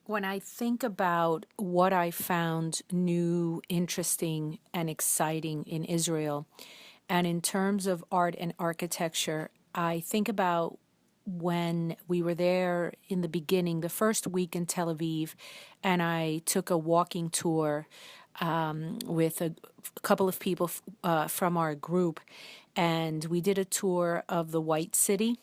When I think about what I found new, interesting, and exciting in Israel, and in terms of art and architecture, I think about when we were there in the beginning, the first week in Tel Aviv, and I took a walking tour with a couple of people from our group, and we did a tour of the White City.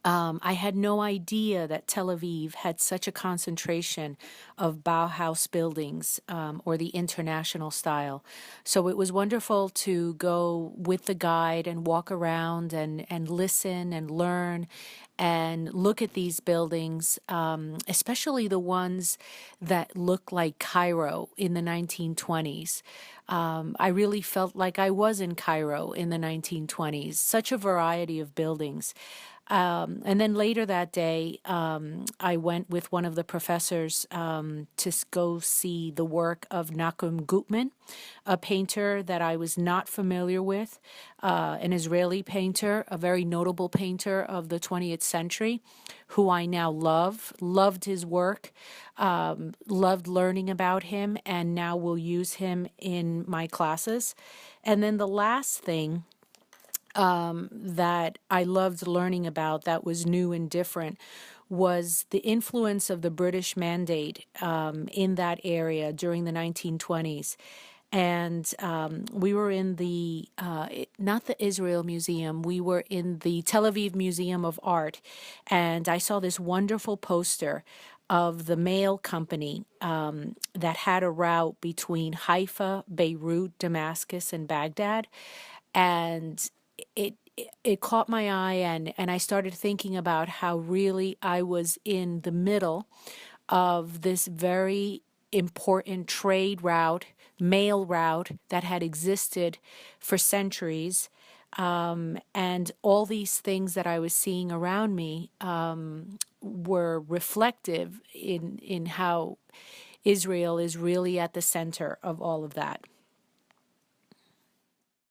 I had no idea that Tel Aviv had such a concentration of Bauhaus buildings, or the international style. So it was wonderful to go with the guide and walk around and listen and learn and look at these buildings, especially the ones that look like Cairo in the 1920s. I really felt like I was in Cairo in the 1920s, such a variety of buildings. And then later that day, I went with one of the professors go see the work of Nachum Gutman, a painter that I was not familiar with, an Israeli painter, a very notable painter of the 20th century, who I now loved his work, loved learning about him, and now will use him in my classes. And then the last thing that I loved learning about that was new and different was the influence of the British Mandate in that area during the 1920s. And we were in not the Israel Museum, we were in the Tel Aviv Museum of Art. And I saw this wonderful poster of the mail company that had a route between Haifa, Beirut, Damascus, and Baghdad. And it caught my eye, and I started thinking about how really I was in the middle of this very important trade route, mail route that had existed for centuries. And all these things that I was seeing around me were reflective in how Israel is really at the center of all of that.